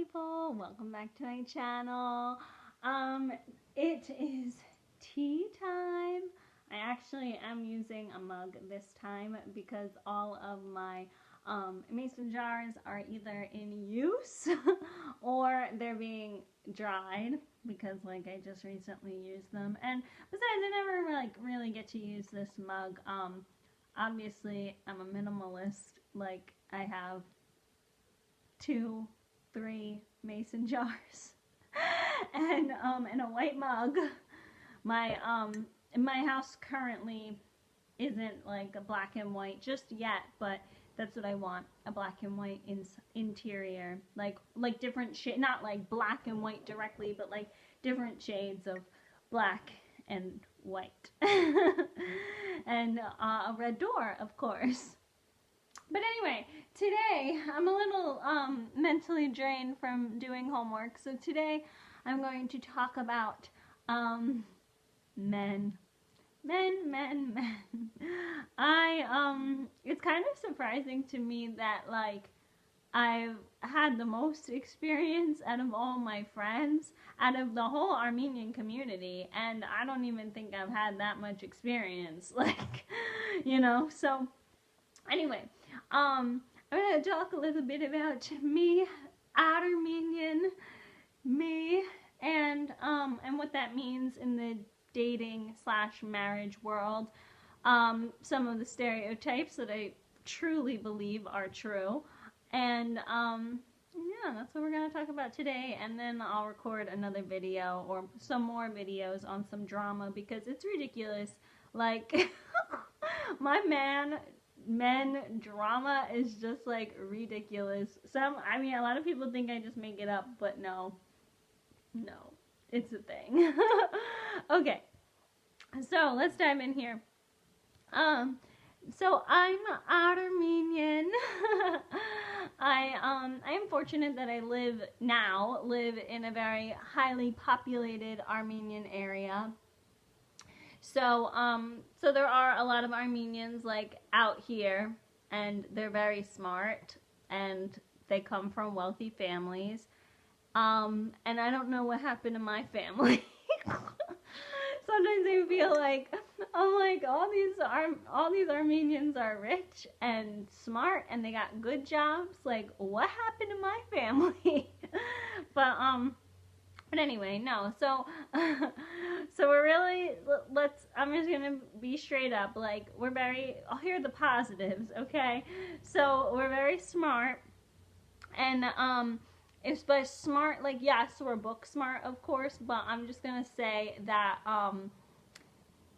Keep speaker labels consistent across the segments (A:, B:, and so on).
A: people, welcome back to my channel. It is tea time. I actually am using a mug this time because all of my mason jars are either in use or they're being dried because like I just recently used them, and besides I never like really get to use this mug. Obviously I'm a minimalist, like I have 2, 3 mason jars and a white mug. My house currently isn't like a black and white just yet, but that's what I want, a black and white interior, like different shade, not like black and white directly, but like different shades of black and white. And a red door, of course. But anyway, today I'm a little mentally drained from doing homework, so today I'm going to talk about men. It's kind of surprising to me that like I've had the most experience out of all my friends, out of the whole Armenian community, and I don't even think I've had that much experience, like, you know. So anyway, I'm going to talk a little bit about me, Armenian, me, and what that means in the dating / marriage world. Some of the stereotypes that I truly believe are true. And yeah, that's what we're going to talk about today. And then I'll record another video or some more videos on some drama because it's ridiculous. Like, my men drama is just like ridiculous. I mean, a lot of people think I just make it up, but no, it's a thing. Okay, so let's dive in here. So I'm Armenian. I am fortunate that I live in a very highly populated Armenian area. So, so there are a lot of Armenians like out here, and they're very smart, and they come from wealthy families. And I don't know what happened to my family. Sometimes I feel like, I'm like, all these Armenians are rich and smart, and they got good jobs. Like, what happened to my family? But anyway, no. So, so we're really, I'm just gonna be straight up. Like, here are the positives, okay? So, we're very smart. And, it's by smart, like, yes, we're book smart, of course. But I'm just gonna say that,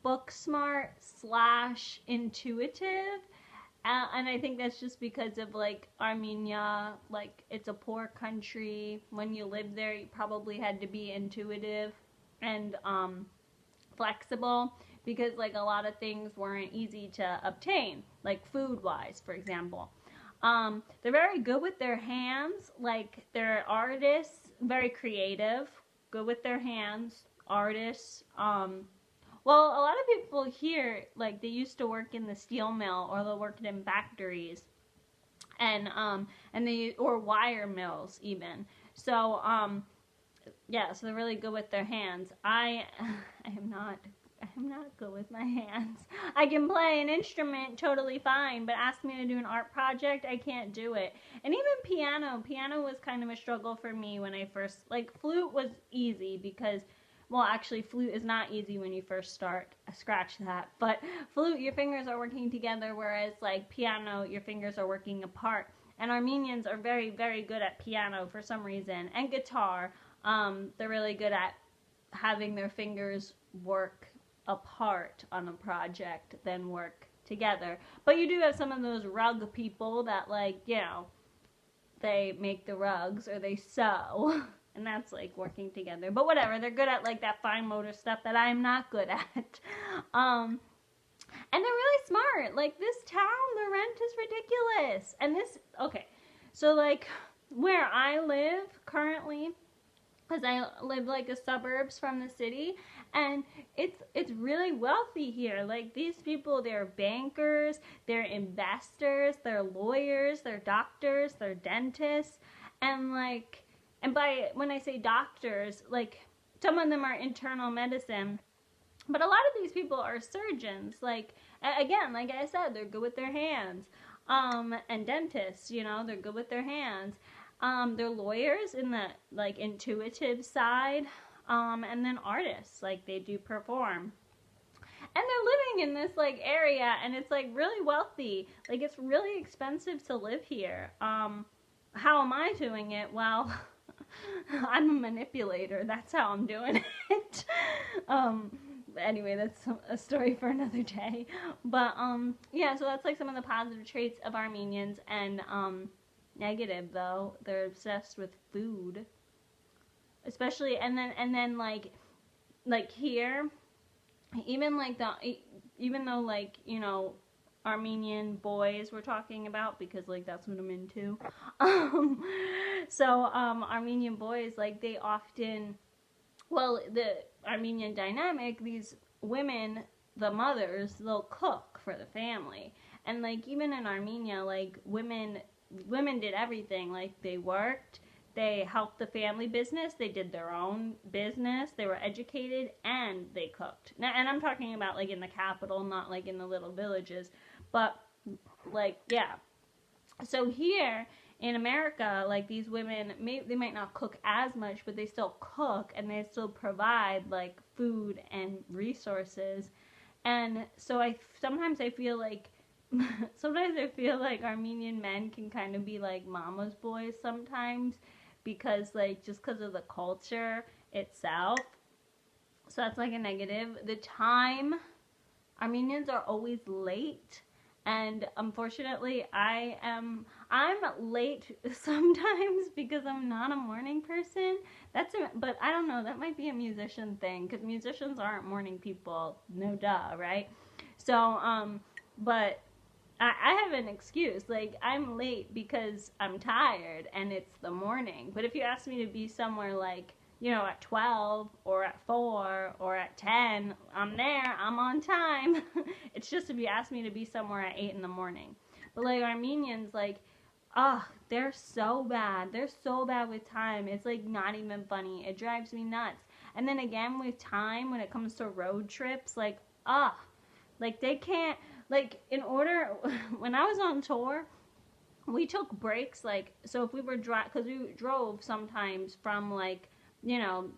A: book smart / intuitive. And I think that's just because of, like, Armenia, like, it's a poor country. When you lived there, you probably had to be intuitive and flexible because, like, a lot of things weren't easy to obtain, like food-wise, for example. They're very good with their hands, like, they're artists, very creative, good with their hands, artists. Well, a lot of people here, like, they used to work in the steel mill, or they worked in factories, and or wire mills even. So, yeah, so they're really good with their hands. I am not good with my hands. I can play an instrument totally fine, but ask me to do an art project, I can't do it. And even piano was kind of a struggle for me when I first, like, flute was easy because, well, actually, flute is not easy when you first start. Scratch that. But flute, your fingers are working together, whereas, like, piano, your fingers are working apart. And Armenians are very, very good at piano for some reason. And guitar. They're really good at having their fingers work apart on a project than work together. But you do have some of those rug people that, like, you know, they make the rugs or they sew. And that's like working together. But whatever, they're good at like that fine motor stuff that I'm not good at. And they're really smart. Like, this town, the rent is ridiculous. And this, okay, so like where I live currently, because I live like the suburbs from the city, and it's really wealthy here. Like, these people, they're bankers, they're investors, they're lawyers, they're doctors, they're dentists, and like and when I say doctors, like some of them are internal medicine, but a lot of these people are surgeons. Like, again, like I said, they're good with their hands. And dentists, you know, they're good with their hands. They're lawyers in the, like, intuitive side. And then artists, like, they do perform. And they're living in this, like, area, and it's, like, really wealthy. Like, it's really expensive to live here. How am I doing it? Well, I'm a manipulator. That's how I'm doing it. Anyway, that's a story for another day. But yeah, so that's like some of the positive traits of Armenians, and negative though, they're obsessed with food, especially, and then like here, even though, like, you know, Armenian boys we're talking about, because like that's what I'm into. Armenian boys, like, they often, well, the Armenian dynamic, these women, the mothers, they'll cook for the family. And like even in Armenia, like women did everything. Like they worked, they helped the family business, they did their own business, they were educated, and they cooked. Now, and I'm talking about like in the capital, not like in the little villages. But like, yeah. So here in America, like these women, they might not cook as much, but they still cook, and they still provide like food and resources. And so sometimes I feel like Armenian men can kind of be like mama's boys sometimes, because like just because of the culture itself. So that's like a negative. The time, Armenians are always late. And unfortunately, I'm late sometimes because I'm not a morning person. But I don't know, that might be a musician thing, because musicians aren't morning people, no duh, right? So, but I have an excuse. Like, I'm late because I'm tired and it's the morning. But if you ask me to be somewhere like, you know, at 12 or at 4 or at 10, I'm there, I'm on time. It's just if you ask me to be somewhere at 8 in the morning. But like Armenians, like, they're so bad. They're so bad with time. It's like not even funny. It drives me nuts. And then again with time, when it comes to road trips, like, like they can't, like, when I was on tour, we took breaks, like, so if we were because we drove sometimes from like, you know,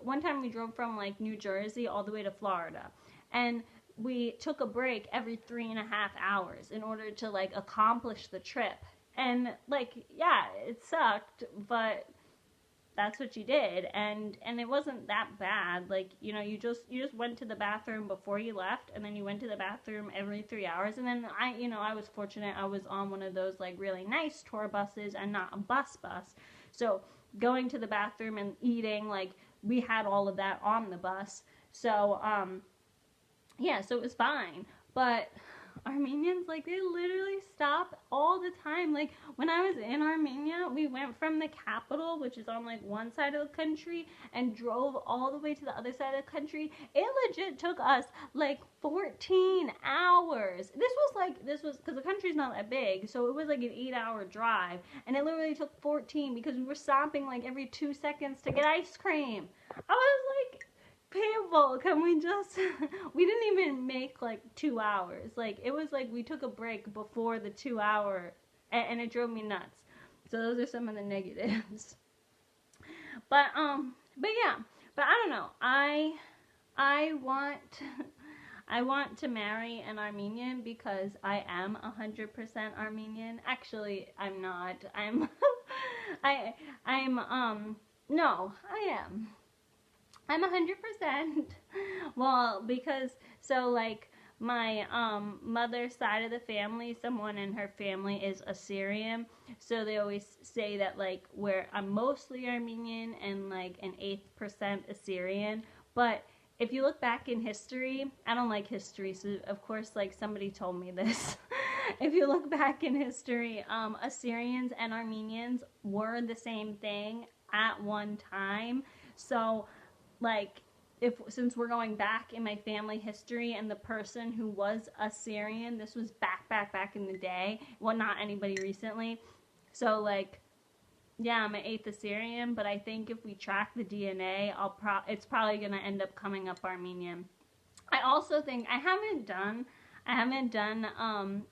A: one time we drove from like New Jersey all the way to Florida, and we took a break every 3.5 hours in order to like accomplish the trip. And like, yeah, it sucked, but that's what you did, and it wasn't that bad. Like, you know, you just went to the bathroom before you left, and then you went to the bathroom every 3 hours. And then I was fortunate, I was on one of those like really nice tour buses and not a bus, so going to the bathroom and eating, like, we had all of that on the bus. So yeah, so it was fine. But Armenians, like, they literally stop all the time. Like, when I was in Armenia, we went from the capital, which is on like one side of the country, and drove all the way to the other side of the country. It legit took us like 14 hours. This was because the country's not that big, so it was like an 8-hour drive, and it literally took 14 because we were stopping like every 2 seconds to get ice cream. I was like, people, can we just, we didn't even make like 2 hours. Like, it was like we took a break before the 2 hour, and it drove me nuts. So those are some of the negatives. But yeah, but I don't know, I want to marry an Armenian because I am 100% Armenian. Actually, I'm not. No, I am. I'm 100%. Well, because, so like, my mother's side of the family, someone in her family is Assyrian, so they always say that like I'm mostly Armenian and like an 8% Assyrian. But if you look back in history, I don't like history, so of course, like, somebody told me this. If you look back in history, Assyrians and Armenians were the same thing at one time. So like, since we're going back in my family history, and the person who was Assyrian, this was back in the day, well, not anybody recently, so like, yeah, I'm an eighth Assyrian, but I think if we track the DNA, it's probably gonna end up coming up Armenian. I also think I haven't done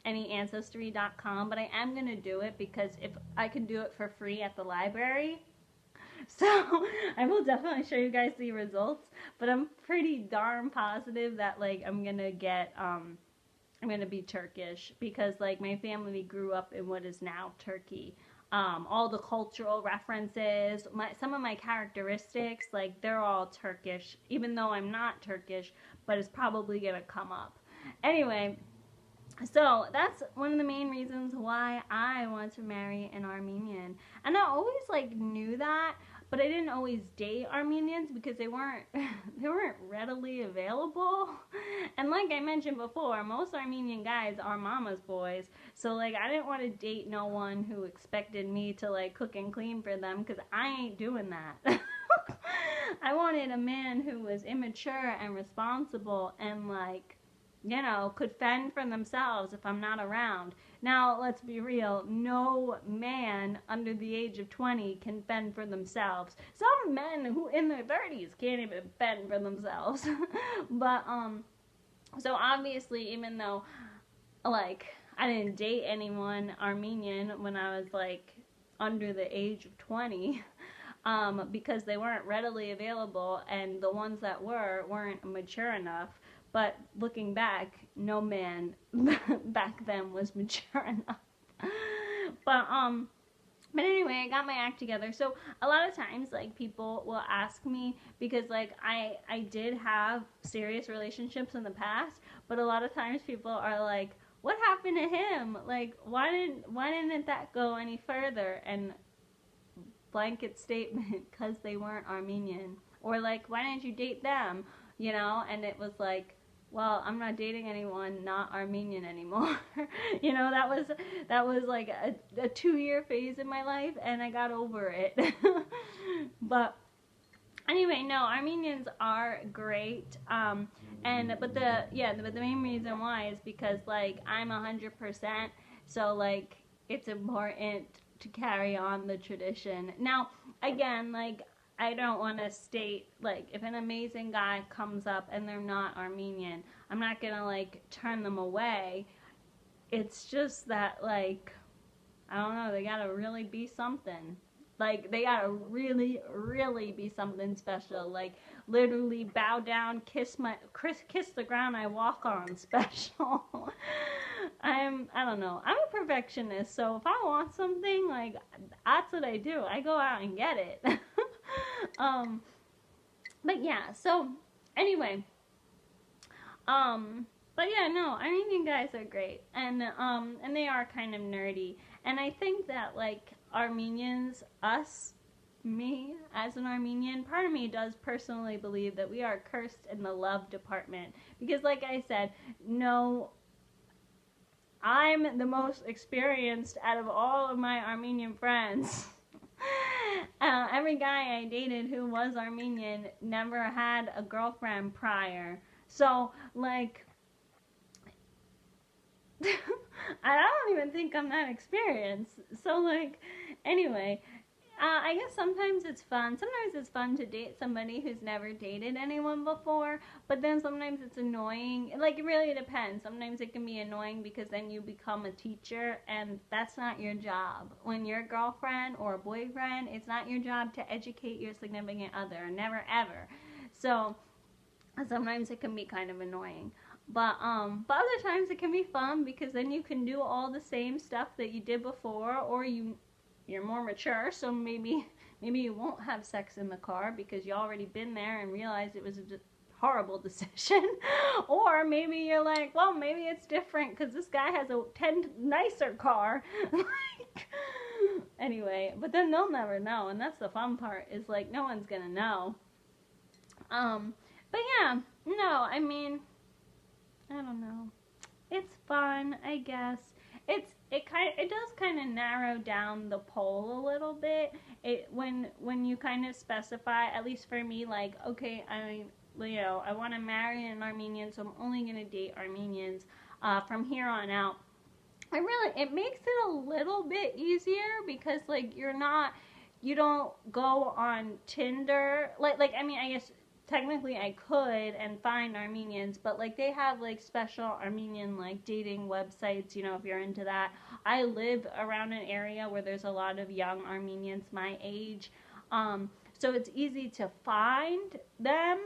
A: any ancestry.com, but I am gonna do it because if I can do it for free at the library, so I will definitely show you guys the results. But I'm pretty darn positive that like I'm gonna be Turkish because like my family grew up in what is now Turkey. All the cultural references, some of my characteristics, like they're all Turkish, even though I'm not Turkish, but it's probably gonna come up. Anyway, so that's one of the main reasons why I want to marry an Armenian. And I always like knew that, but I didn't always date Armenians because they weren't they weren't readily available. And like I mentioned before, most Armenian guys are mama's boys. So like I didn't want to date no one who expected me to like cook and clean for them because I ain't doing that. I wanted a man who was immature and responsible and like could fend for themselves if I'm not around. Now, let's be real, no man under the age of 20 can fend for themselves. Some men who in their 30s can't even fend for themselves. But, so obviously, even though, like, I didn't date anyone Armenian when I was, like, under the age of 20, because they weren't readily available, and the ones that weren't mature enough. But looking back, no man back then was mature enough. But anyway, I got my act together. So a lot of times, like, people will ask me because, like, I did have serious relationships in the past, but a lot of times people are like, "What happened to him? Like, why didn't that go any further?" And blanket statement, because they weren't Armenian, or like, "Why didn't you date them?" And it was like, well, I'm not dating anyone not Armenian anymore. That was like a 2-year phase in my life, and I got over it. But anyway, no, Armenians are great. But the main reason why is because like I'm 100%, so like it's important to carry on the tradition. Now, again, like, I don't want to state, like, if an amazing guy comes up and they're not Armenian, I'm not going to, like, turn them away. It's just that, like, I don't know, they got to really be something. Like, they got to really, really be something special. Like, literally bow down, kiss the ground I walk on special. I don't know. I'm a perfectionist, so if I want something, like, that's what I do. I go out and get it. But yeah, so anyway, but yeah, no, Armenian guys are great, and they are kind of nerdy, and I think that like Armenians, me as an Armenian, part of me does personally believe that we are cursed in the love department, because like I said, no, I'm the most experienced out of all of my Armenian friends. Every guy I dated who was Armenian never had a girlfriend prior. So, like, I don't even think I'm that experienced. So, like, anyway, I guess sometimes it's fun. Sometimes it's fun to date somebody who's never dated anyone before, but then sometimes it's annoying. Like, it really depends. Sometimes it can be annoying because then you become a teacher, and that's not your job. When you're a girlfriend or a boyfriend, it's not your job to educate your significant other. Never, ever. So, sometimes it can be kind of annoying. But other times it can be fun because then you can do all the same stuff that you did before, or you're more mature, so maybe you won't have sex in the car because you already been there and realized it was a horrible decision. Or maybe you're like, well, maybe it's different because this guy has a 10 nicer car. Anyway, but then they'll never know, and that's the fun part, is like no one's gonna know. But yeah, no, I mean, I don't know. It's fun, I guess. It does kind of narrow down the poll a little bit. When you kind of specify, at least for me, like, okay, I want to marry an Armenian, so I'm only gonna date Armenians from here on out. It makes it a little bit easier because like you're not you don't go on Tinder. Like I mean, I guess technically I could and find Armenians, but like they have like special Armenian like dating websites, you know, if you're into that. I live around an area where there's a lot of young Armenians my age. So it's easy to find them.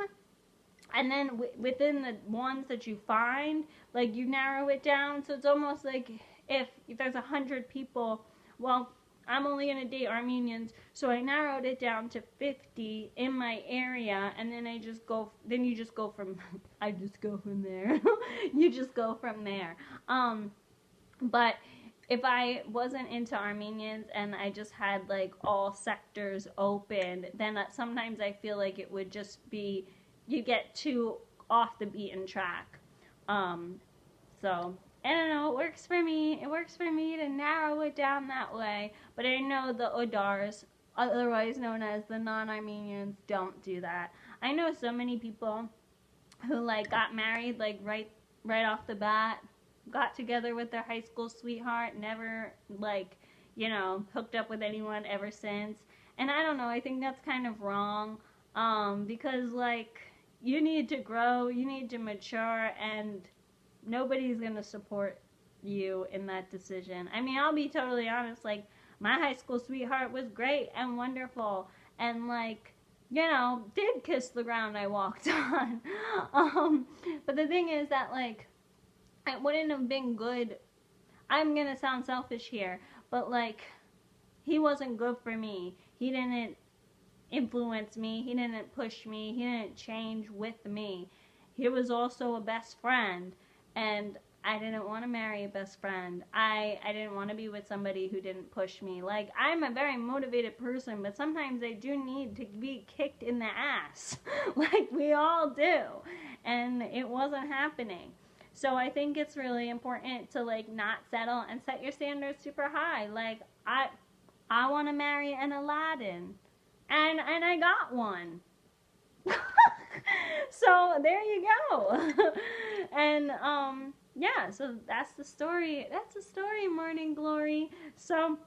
A: And then within the ones that you find, like you narrow it down. So it's almost like if there's 100 people, well, I'm only gonna date Armenians, so I narrowed it down to 50 in my area, and then I just go. Then you just go from. I just go from there. You just go from there. But if I wasn't into Armenians and I just had like all sectors open, then sometimes I feel like it would just be you get too off the beaten track. So I don't know, it works for me. It works for me to narrow it down that way. But I know the Odars, otherwise known as the non-Armenians, don't do that. I know so many people who like got married like right off the bat, got together with their high school sweetheart, never like, you know, hooked up with anyone ever since. And I don't know, I think that's kind of wrong. Because like you need to grow, you need to mature, and nobody's going to support you in that decision. I mean, I'll be totally honest, like, my high school sweetheart was great and wonderful, and, like, you know, did kiss the ground I walked on. But the thing is that, like, it wouldn't have been good. I'm going to sound selfish here, but, like, he wasn't good for me. He didn't influence me. He didn't push me. He didn't change with me. He was also a best friend. And I didn't want to marry a best friend. I didn't want to be with somebody who didn't push me. Like, I'm a very motivated person, but sometimes I do need to be kicked in the ass. Like, we all do. And it wasn't happening. So I think it's really important to, like, not settle and set your standards super high. Like, I want to marry an Aladdin. And I got one. So there you go. And yeah, so that's the story. That's the story, Morning Glory. So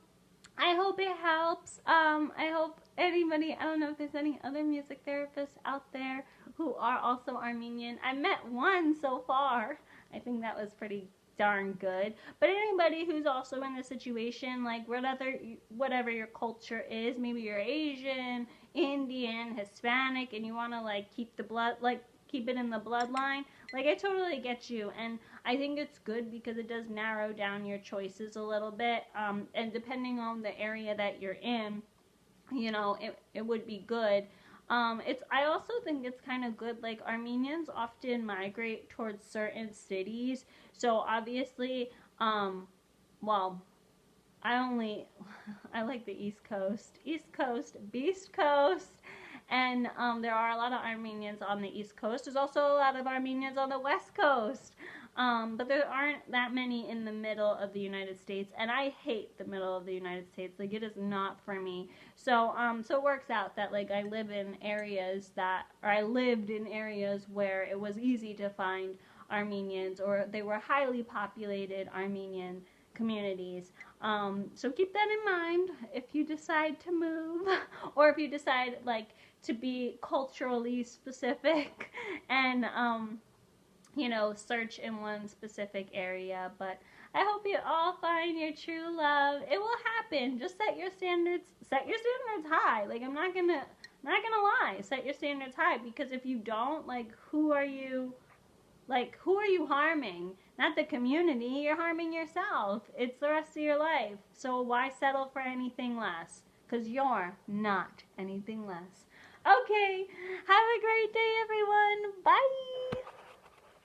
A: I hope it helps. I hope anybody, I don't know if there's any other music therapists out there who are also Armenian. I met one so far. I think that was pretty darn good. But anybody who's also in this situation, like whatever your culture is, maybe you're Asian, Indian, Hispanic, and you want to like keep it in the bloodline, like I totally get you. And I think it's good because it does narrow down your choices a little bit, and depending on the area that you're in, you know, it would be good. I also think it's kind of good, like Armenians often migrate towards certain cities, so obviously, well, I like the East Coast, Beast Coast, and there are a lot of Armenians on the East Coast. There's also a lot of Armenians on the West Coast. But there aren't that many in the middle of the United States, and I hate the middle of the United States. Like, it is not for me. So it works out that, like, I lived in areas where it was easy to find Armenians, or they were highly populated Armenian communities. So keep that in mind if you decide to move, or if you decide, like, to be culturally specific and, you know, search in one specific area. But I hope you all find your true love. It will happen. Just set your standards high. Like, I'm not gonna lie. Set your standards high, because if you don't, like, who are you harming? Not the community. You're harming yourself. It's the rest of your life. So why settle for anything less? Because you're not anything less. Okay. Have a great day, everyone. Bye.